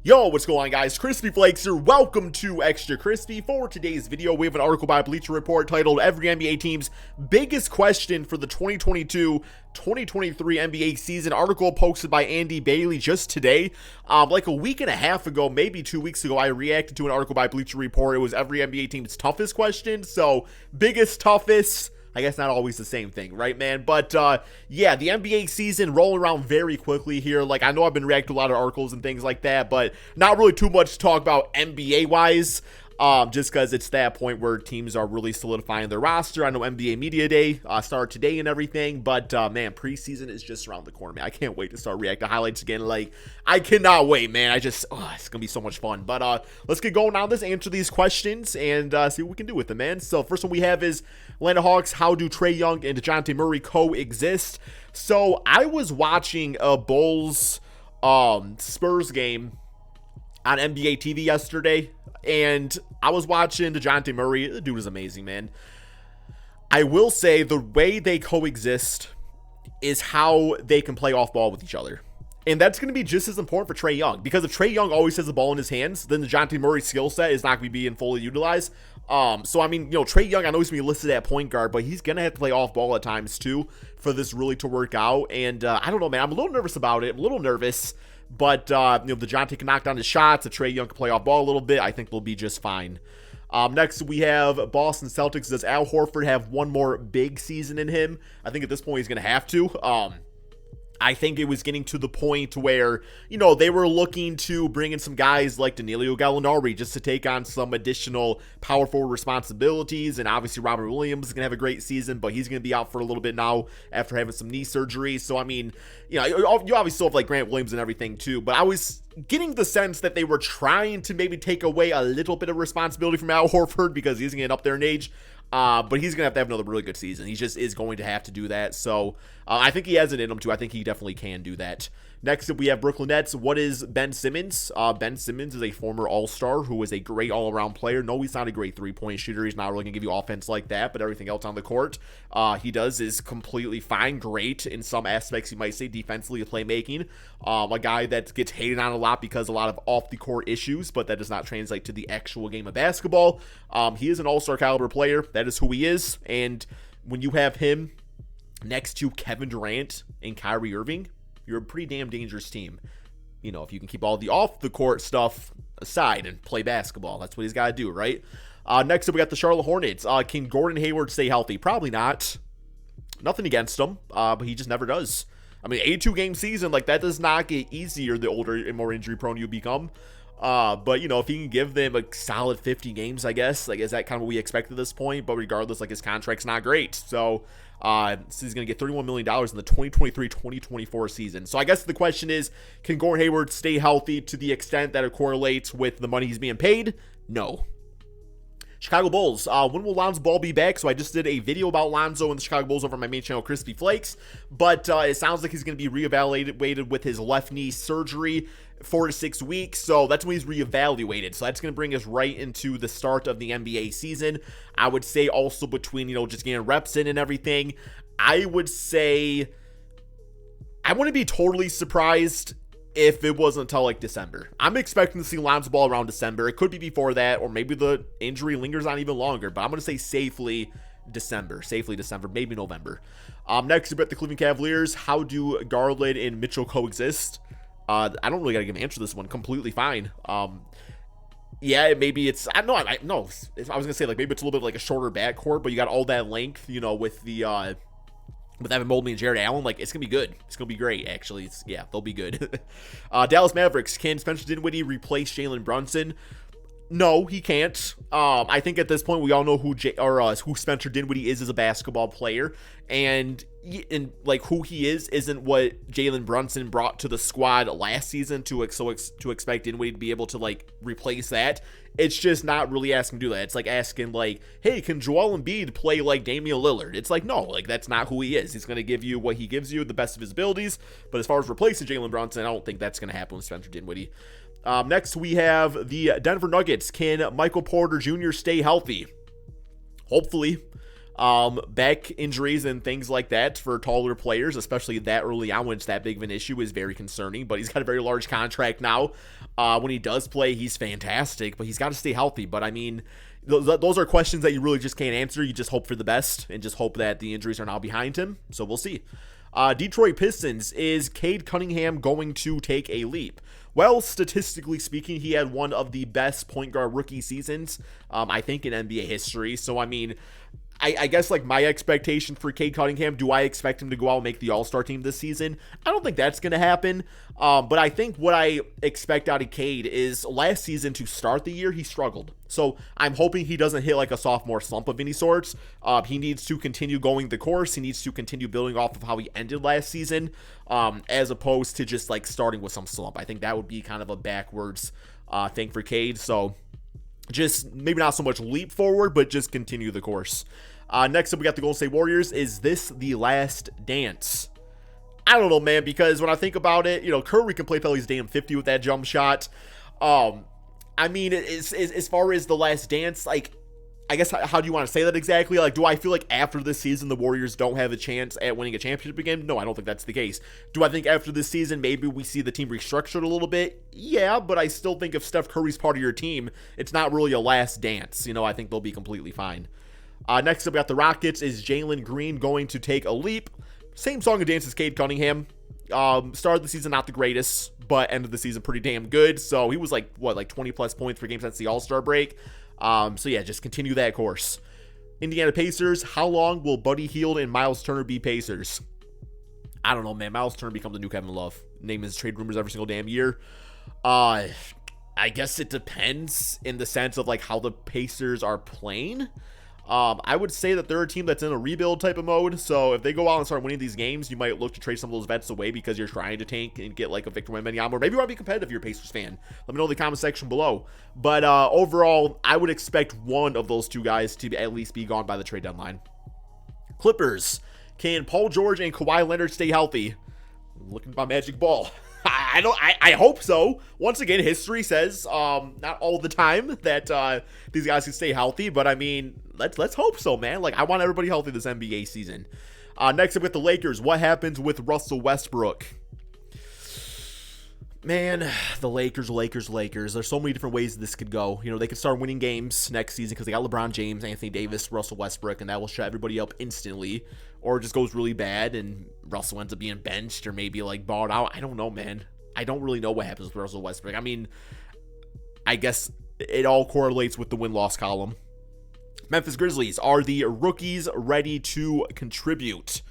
Yo, what's going on, guys? Crispy Flakes here. Welcome to Extra Crispy. For today's video, we have an article by Bleacher Report titled Every NBA Team's Biggest Question for the 2022-2023 NBA Season. Article posted by Andy Bailey just today. Like a week and a half ago, maybe 2 weeks ago, I reacted to an article by Bleacher Report. It was every NBA team's toughest question. So, biggest, toughest. I guess not always the same thing, right, man? But, yeah, the NBA season rolling around very quickly here. Like, I know I've been reacting to a lot of articles and things like that, but not really too much to talk about NBA-wise. Just because it's that point where teams are really solidifying their roster. I know NBA Media Day started today and everything, but man, preseason is just around the corner, man. I can't wait to start reacting to highlights again. Like, I cannot wait, man. It's gonna be so much fun. But let's get going on this, answer these questions, and see what we can do with them, man. So first one we have is Atlanta Hawks. How do Trae Young and DeJounte Murray coexist? So I was watching a Bulls Spurs game on NBA TV yesterday, and I was watching DeJounte Murray. The dude is amazing, man. I will say the way they coexist is how they can play off ball with each other. And that's going to be just as important for Trae Young, because if Trae Young always has the ball in his hands, then DeJounte Murray's skill set is not going to be being fully utilized. So, I mean, you know, Trae Young, I know he's going to be listed at point guard, but he's going to have to play off ball at times too for this really to work out. And I don't know, man. I'm a little nervous about it. I'm a little nervous. But, you know, DeJounte can knock down his shots. If Trae Young can play off ball a little bit, I think they'll be just fine. Next, we have Boston Celtics. Does Al Horford have one more big season in him? I think at this point he's going to have to. I think it was getting to the point where, you know, they were looking to bring in some guys like Danilo Gallinari just to take on some additional power forward responsibilities. And obviously Robert Williams is going to have a great season, but he's going to be out for a little bit now after having some knee surgery. So, I mean, you know, you obviously still have like Grant Williams and everything too, but I was getting the sense that they were trying to maybe take away a little bit of responsibility from Al Horford because he's getting up there in age. But he's going to have another really good season. He just is going to have to do that. So I think he has it in him too. I think he definitely can do that. Next up, we have Brooklyn Nets. What is Ben Simmons? Ben Simmons is a former All-Star who is a great all-around player. No, he's not a great three-point shooter. He's not really going to give you offense like that, but everything else on the court he does is completely fine. Great in some aspects, you might say, defensively, playmaking. A guy that gets hated on a lot because a lot of off-the-court issues, but that does not translate to the actual game of basketball. He is an All-Star caliber player. That is who he is. And when you have him next to Kevin Durant and Kyrie Irving, you're a pretty damn dangerous team. You know, if you can keep all the off-the-court stuff aside and play basketball. That's what he's got to do, right? Next up, we got the Charlotte Hornets. Can Gordon Hayward stay healthy? Probably not. Nothing against him, but he just never does. I mean, 82-game season, like, that does not get easier the older and more injury-prone you become. But, you know, if he can give them a solid 50 games, I guess, like, is that kind of what we expect at this point? But regardless, like, his contract's not great. So he's going to get $31 million in the 2023-2024 season. So I guess the question is, can Gordon Hayward stay healthy to the extent that it correlates with the money he's being paid? No. Chicago Bulls. When will Lonzo Ball be back? So I just did a video about Lonzo and the Chicago Bulls over on my main channel, Crispy Flakes. But it sounds like he's going to be reevaluated with his left knee surgery 4 to 6 weeks. So that's when he's reevaluated. So that's going to bring us right into the start of the NBA season. I would say also between, you know, just getting reps in and everything, I would say I wouldn't be totally surprised if it wasn't until like December. I'm expecting to see Lonzo Ball around December. It could be before that, or maybe the injury lingers on even longer, but I'm going to say safely December, maybe November. Next, we've got the Cleveland Cavaliers. How do Garland and Mitchell coexist? I don't really got to give an answer to this one. Completely fine. Yeah, maybe it's, I was going to say, like, maybe it's a little bit like a shorter backcourt, but you got all that length, you know, with the, with Evan Mobley and Jared Allen. Like, it's going to be good. It's going to be great, actually. Yeah, they'll be good. Dallas Mavericks. Can Spencer Dinwiddie replace Jalen Brunson? No, he can't. I think at this point we all know who Spencer Dinwiddie is as a basketball player, and like who he is isn't what Jalen Brunson brought to the squad last season to expect Dinwiddie to be able to like replace that. It's just not really asking to do that. It's like asking like, hey, can Joel Embiid play like Damian Lillard? It's like, no, like that's not who he is. He's going to give you what he gives you, the best of his abilities. But as far as replacing Jalen Brunson, I don't think that's going to happen with Spencer Dinwiddie. Next, we have the Denver Nuggets. Can Michael Porter Jr. stay healthy? Hopefully. Back injuries and things like that for taller players, especially that early on when it's that big of an issue, is very concerning. But he's got a very large contract now. When he does play, he's fantastic, but he's got to stay healthy. But I mean, those are questions that you really just can't answer. You just hope for the best and just hope that the injuries are now behind him. So we'll see. Detroit Pistons, is Cade Cunningham going to take a leap? Well, statistically speaking, he had one of the best point guard rookie seasons, I think, in NBA history. So, I mean, I guess, like, my expectation for Cade Cunningham, do I expect him to go out and make the All-Star team this season? I don't think that's going to happen, but I think what I expect out of Cade is last season to start the year, he struggled. So I'm hoping he doesn't hit, like, a sophomore slump of any sorts. He needs to continue going the course. He needs to continue building off of how he ended last season, as opposed to just, like, starting with some slump. I think that would be kind of a backwards thing for Cade, so just maybe not so much leap forward, but just continue the course. Next up, we got the Golden State Warriors. Is this the last dance? I don't know, man, because when I think about it, you know, Curry can play till he's damn 50 with that jump shot. I mean, as far as the last dance, like, I guess, how do you want to say that exactly? Like, do I feel like after this season, the Warriors don't have a chance at winning a championship again? No, I don't think that's the case. Do I think after this season, maybe we see the team restructured a little bit? Yeah, but I still think if Steph Curry's part of your team, it's not really a last dance. You know, I think they'll be completely fine. Next up, we got the Rockets. Is Jalen Green going to take a leap? Same song and dance as Cade Cunningham. Started the season not the greatest, but ended the season pretty damn good. So he was like, what, like 20 plus points per game since the All-Star break. So yeah, just continue that course. Indiana Pacers. How long will Buddy Hield and Miles Turner be Pacers? I don't know, man. Miles Turner becomes the new Kevin Love. Name his trade rumors every single damn year. I guess it depends in the sense of like how the Pacers are playing. I would say that they're a team that's in a rebuild type of mode, so if they go out and start winning these games, you might look to trade some of those vets away because you're trying to tank and get like a Victor Wembanyama, or maybe you want to be competitive if you're a Pacers fan. Let me know in the comment section below. But overall, I would expect one of those two guys to at least be gone by the trade deadline. Clippers. Can Paul George and Kawhi Leonard stay healthy? I'm looking at my magic ball. I hope so. Once again, history says not all the time that these guys can stay healthy, but I mean, let's hope so, man. Like, I want everybody healthy this NBA season. Next up with the Lakers, what happens with Russell Westbrook? Man, the Lakers. There's so many different ways this could go. You know, they could start winning games next season because they got LeBron James, Anthony Davis, Russell Westbrook, and that will shut everybody up instantly. Or it just goes really bad and Russell ends up being benched or maybe like bought out. I don't know, man. I don't really know what happens with Russell Westbrook. I mean, I guess it all correlates with the win-loss column. Memphis Grizzlies. Are the rookies ready to contribute?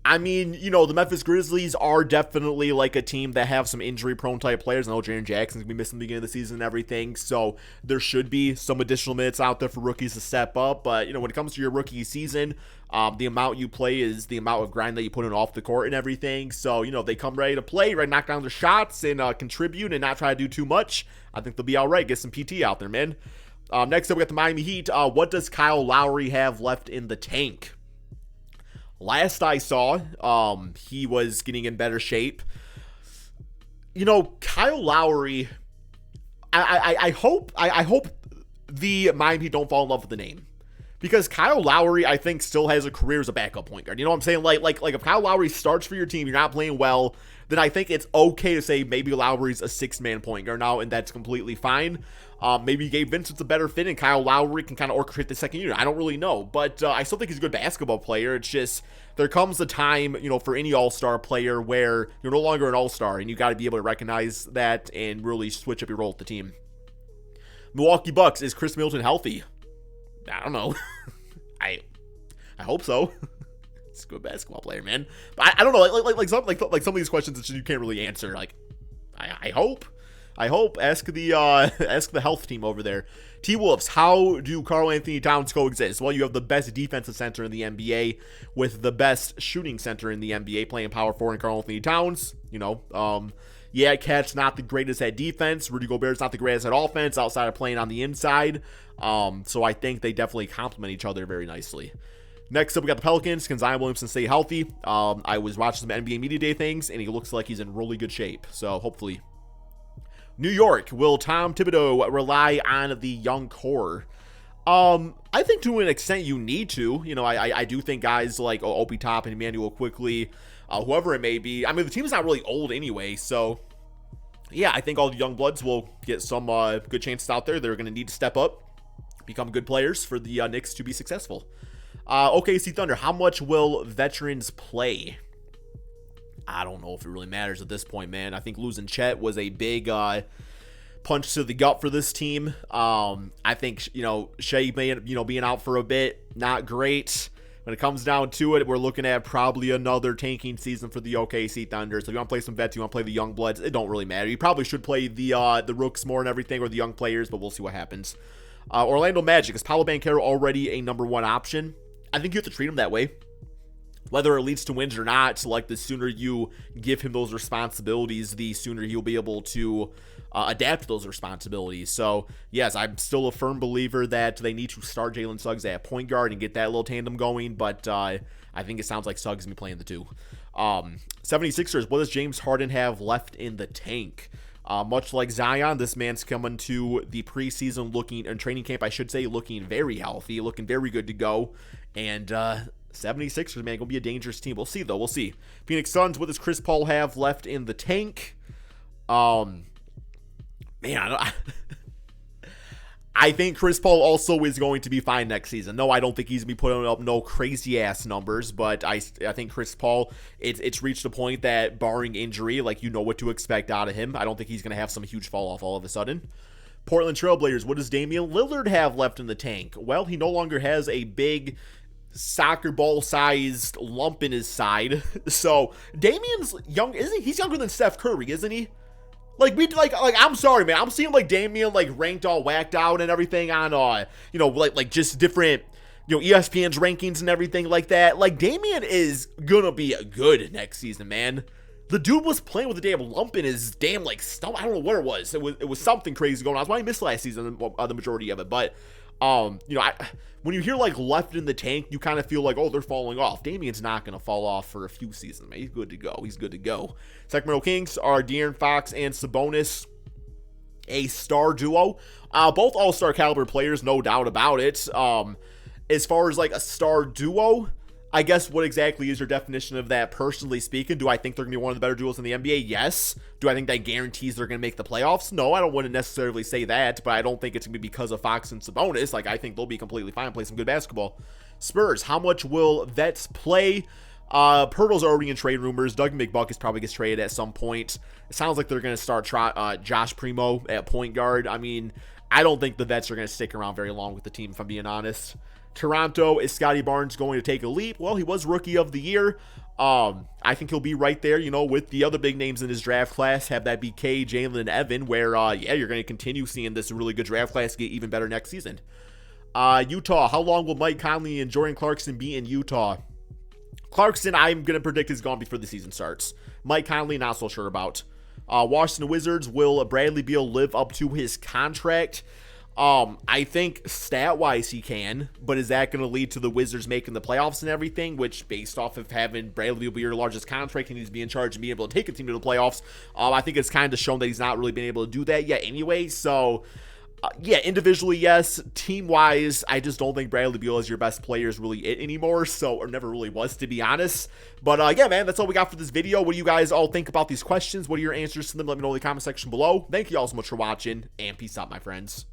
I mean, you know, the Memphis Grizzlies are definitely like a team that have some injury-prone type players. I know Jaren Jackson's going to be missing the beginning of the season and everything, so there should be some additional minutes out there for rookies to step up. But, you know, when it comes to your rookie season, the amount you play is the amount of grind that you put in off the court and everything. So, you know, if they come ready to play, right, knock down their shots and contribute and not try to do too much, I think they'll be all right. Get some PT out there, man. Next up, we got the Miami Heat. What does Kyle Lowry have left in the tank? Last I saw, he was getting in better shape. You know, Kyle Lowry, I hope the Miami Heat don't fall in love with the name. Because Kyle Lowry, I think, still has a career as a backup point guard. You know what I'm saying? Like if Kyle Lowry starts for your team, you're not playing well, then I think it's okay to say maybe Lowry's a six-man point guard now, and that's completely fine. Maybe Gabe Vincent's a better fit, and Kyle Lowry can kind of orchestrate the second unit. I don't really know, but I still think he's a good basketball player. It's just there comes a time, you know, for any all-star player where you're no longer an all-star, and you got to be able to recognize that and really switch up your role with the team. Milwaukee Bucks. Is Chris Middleton healthy? I don't know. I hope so. He's a good basketball player, man. But I don't know. Like some of these questions that you can't really answer. Like, I hope. Ask the health team over there. T-Wolves. How do Karl Anthony Towns coexist? Well, you have the best defensive center in the NBA with the best shooting center in the NBA playing power forward in Karl Anthony Towns. You know, yeah, Cat's not the greatest at defense. Rudy Gobert's not the greatest at offense outside of playing on the inside. So I think they definitely complement each other very nicely. Next up, we got the Pelicans. Can Zion Williamson stay healthy? I was watching some NBA Media Day things, and he looks like he's in really good shape. So hopefully. New York. Will Tom Thibodeau rely on the young core? I think to an extent you need to. You know, I do think guys like Opie Top and Emmanuel Quickly, whoever it may be. I mean, the team's not really old anyway, so yeah, I think all the young bloods will get some good chances out there. They're going to need to step up, become good players for the Knicks to be successful. OKC Thunder, how much will veterans play? I don't know if it really matters at this point, man. I think losing Chet was a big punch to the gut for this team. I think, you know, Shea being out for a bit, not great. When it comes down to it, we're looking at probably another tanking season for the OKC Thunder. So if you want to play some vets, you want to play the young bloods, it don't really matter. You probably should play the rooks more and everything, or the young players, but we'll see what happens. Orlando Magic, is Paolo Banchero already a #1 option? I think you have to treat him that way. Whether it leads to wins or not, like the sooner you give him those responsibilities, the sooner he'll be able to adapt to those responsibilities. So, yes, I'm still a firm believer that they need to start Jalen Suggs at point guard and get that little tandem going, but I think it sounds like Suggs is going to be playing the two. 76ers, what does James Harden have left in the tank? Much like Zion, this man's coming to the preseason looking, and training camp, I should say, looking very healthy, looking very good to go, and 76ers, man, gonna be a dangerous team. We'll see, though. We'll see. Phoenix Suns, what does Chris Paul have left in the tank? Man, I think Chris Paul also is going to be fine next season. No, I don't think he's going to be putting up no crazy-ass numbers, but I think Chris Paul, it's reached a point that, barring injury, like, you know what to expect out of him. I don't think he's going to have some huge fall-off all of a sudden. Portland Trailblazers, what does Damian Lillard have left in the tank? Well, he no longer has a big soccer ball-sized lump in his side. So, Damian's young, isn't he? He's younger than Steph Curry, isn't he? Like, I'm sorry, man. I'm seeing, like, Damian, like, ranked all whacked out and everything on, you know, like just different, you know, ESPN's rankings and everything like that. Like, Damian is gonna be good next season, man. The dude was playing with a damn lump in his damn, like, stomach. I don't know what it was. It was something crazy going on. That's why he missed last season, the majority of it. But, you know, when you hear, like, left in the tank, you kind of feel like, oh, they're falling off. Damian's not going to fall off for a few seasons, man. He's good to go. He's good to go. Sacramento Kings are De'Aaron Fox and Sabonis, a star duo. Both all-star caliber players, no doubt about it. As far as, like, a star duo, I guess what exactly is your definition of that, personally speaking? Do I think they're going to be one of the better duos in the NBA? Yes. Do I think that guarantees they're going to make the playoffs? No, I don't want to necessarily say that, but I don't think it's going to be because of Fox and Sabonis. Like, I think they'll be completely fine, play some good basketball. Spurs, how much will vets play? Pirtle's already in trade rumors. Doug McBuck probably gets traded at some point. It sounds like they're going to start Josh Primo at point guard. I mean, I don't think the vets are going to stick around very long with the team, if I'm being honest. Toronto, is Scotty Barnes going to take a leap? Well, he was Rookie of the Year. I think he'll be right there, you know, with the other big names in his draft class. Have that be K, Jalen, and Evan, where, yeah, you're going to continue seeing this really good draft class get even better next season. Utah, how long will Mike Conley and Jordan Clarkson be in Utah? Clarkson, I'm going to predict, is gone before the season starts. Mike Conley, not so sure about. Washington Wizards, will Bradley Beal live up to his contract? I think stat-wise he can, but is that going to lead to the Wizards making the playoffs and everything, which, based off of having Bradley Beal be your largest contract, he needs to be in charge and being able to take a team to the playoffs. I think it's kind of shown that he's not really been able to do that yet anyway, so yeah, individually, yes. Team-wise, I just don't think Bradley Beal as your best player is really it anymore, so, or never really was, to be honest. But, yeah, man, that's all we got for this video. What do you guys all think about these questions? What are your answers to them? Let me know in the comment section below. Thank you all so much for watching, and peace out, my friends.